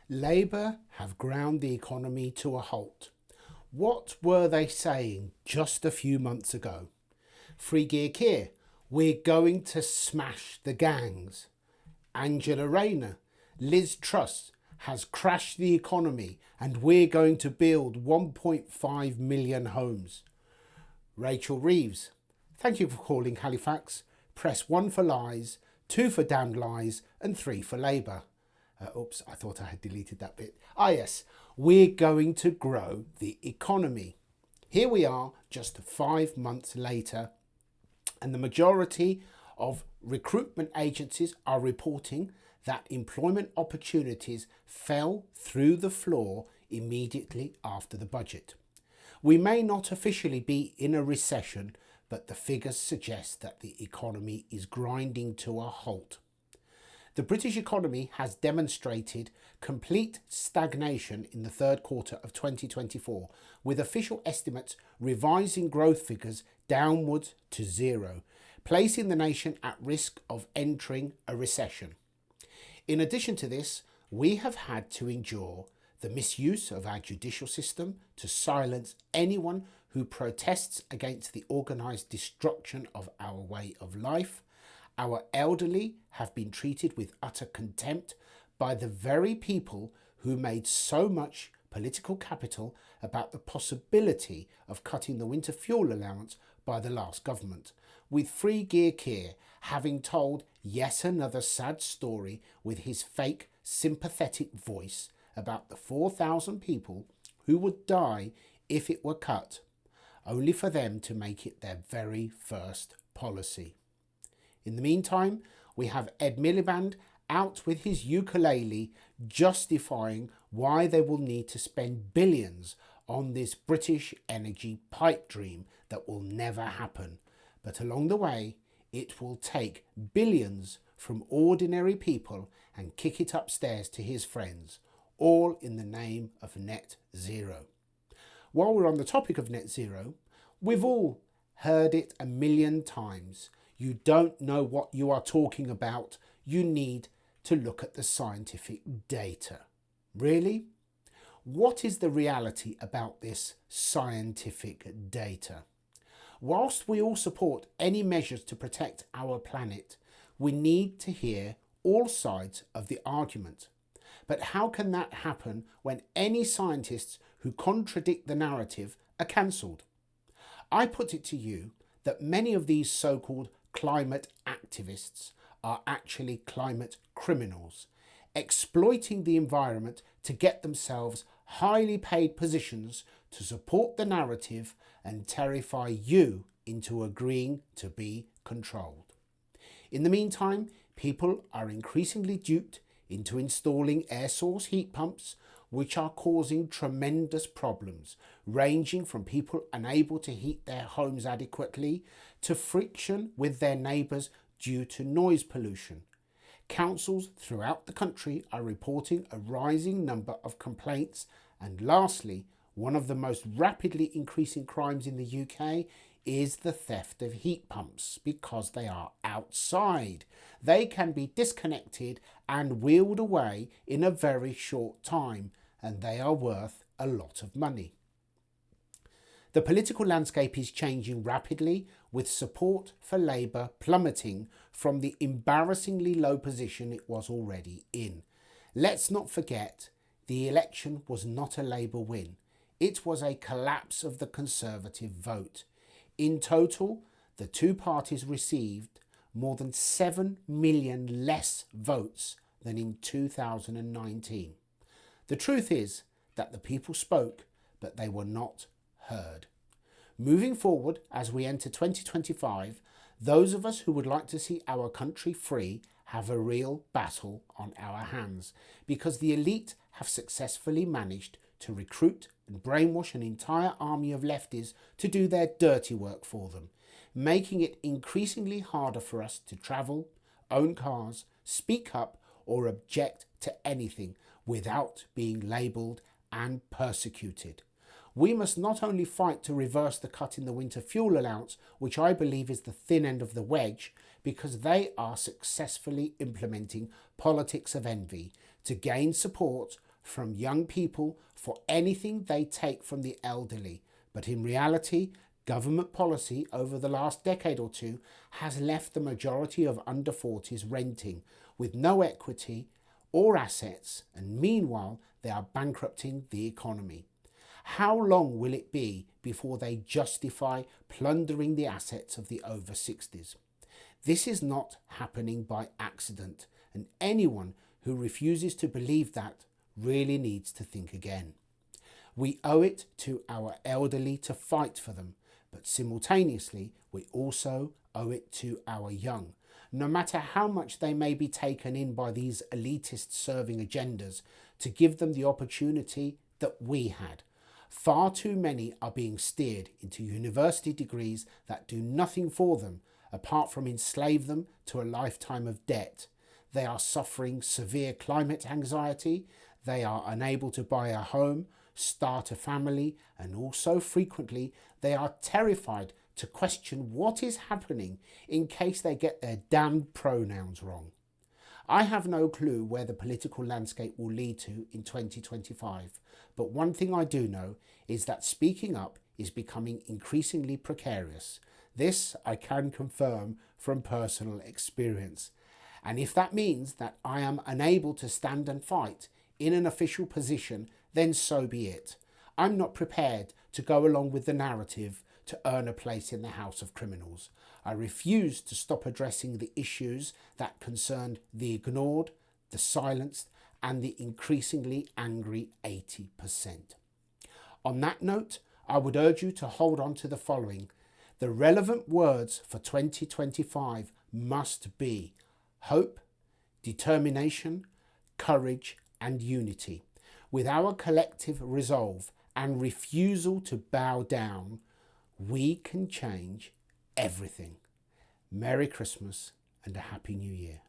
Labour have ground the economy to a halt. What were they saying just a few months ago? Free gear care, we're going to smash the gangs. Angela Rayner, Liz Truss has crashed the economy and we're going to build 1.5 million homes. Rachel Reeves, thank you for calling Halifax. Press 1 for lies, 2 for damned lies and 3 for Labour. Oops, I thought I had deleted that bit. Yes, we're going to grow the economy. Here we are just 5 months later, and the majority of recruitment agencies are reporting that employment opportunities fell through the floor immediately after the budget. We may not officially be in a recession, but the figures suggest that the economy is grinding to a halt. The British economy has demonstrated complete stagnation in the third quarter of 2024, with official estimates revising growth figures downwards to zero, placing the nation at risk of entering a recession. In addition to this, we have had to endure the misuse of our judicial system to silence anyone who protests against the organised destruction of our way of life. Our elderly have been treated with utter contempt by the very people who made so much political capital about the possibility of cutting the winter fuel allowance by the last government, with Free Gear Care having told yet another sad story with his fake sympathetic voice about the 4,000 people who would die if it were cut, only for them to make it their very first policy. In the meantime, we have Ed Miliband out with his ukulele justifying why they will need to spend billions on this British energy pipe dream that will never happen. But along the way, it will take billions from ordinary people and kick it upstairs to his friends, all in the name of net zero. While we're on the topic of net zero, we've all heard it a million times. You don't know what you are talking about. You need to look at the scientific data. Really? What is the reality about this scientific data? Whilst we all support any measures to protect our planet, we need to hear all sides of the argument. But how can that happen when any scientists who contradict the narrative are cancelled? I put it to you that many of these so-called climate activists are actually climate criminals, exploiting the environment to get themselves highly paid positions to support the narrative and terrify you into agreeing to be controlled. In the meantime, people are increasingly duped into installing air source heat pumps, which are causing tremendous problems, ranging from people unable to heat their homes adequately to friction with their neighbours due to noise pollution. Councils throughout the country are reporting a rising number of complaints, and lastly, one of the most rapidly increasing crimes in the UK is the theft of heat pumps because they are outside. They can be disconnected and wheeled away in a very short time, and they are worth a lot of money. The political landscape is changing rapidly, with support for Labour plummeting from the embarrassingly low position it was already in. Let's not forget, the election was not a Labour win. It was a collapse of the Conservative vote. In total, the two parties received more than 7 million less votes than in 2019. The truth is that the people spoke, but they were not heard. Moving forward, as we enter 2025, those of us who would like to see our country free have a real battle on our hands, because the elite have successfully managed to recruit and brainwash an entire army of lefties to do their dirty work for them, making it increasingly harder for us to travel, own cars, speak up or object to anything without being labelled and persecuted. We must not only fight to reverse the cut in the winter fuel allowance, which I believe is the thin end of the wedge, because they are successfully implementing politics of envy to gain support from young people for anything they take from the elderly. But in reality, government policy over the last decade or two has left the majority of under 40s renting with no equity or assets, and meanwhile they are bankrupting the economy. How long will it be before they justify plundering the assets of the over 60s? This is not happening by accident, and anyone who refuses to believe that really needs to think again. We owe it to our elderly to fight for them, but simultaneously we also owe it to our young, no matter how much they may be taken in by these elitist serving agendas, to give them the opportunity that we had. Far too many are being steered into university degrees that do nothing for them apart from enslave them to a lifetime of debt. They are suffering severe climate anxiety, they are unable to buy a home, start a family, and also frequently they are terrified to question what is happening in case they get their damned pronouns wrong. I have no clue where the political landscape will lead to in 2025, but one thing I do know is that speaking up is becoming increasingly precarious. This I can confirm from personal experience. And if that means that I am unable to stand and fight in an official position, then so be it. I'm not prepared to go along with the narrative to earn a place in the House of Criminals. I refuse to stop addressing the issues that concerned the ignored, the silenced, and the increasingly angry 80%. On that note, I would urge you to hold on to the following. The relevant words for 2025 must be hope, determination, courage, and unity. With our collective resolve and refusal to bow down, we can change everything. Merry Christmas and a Happy New Year.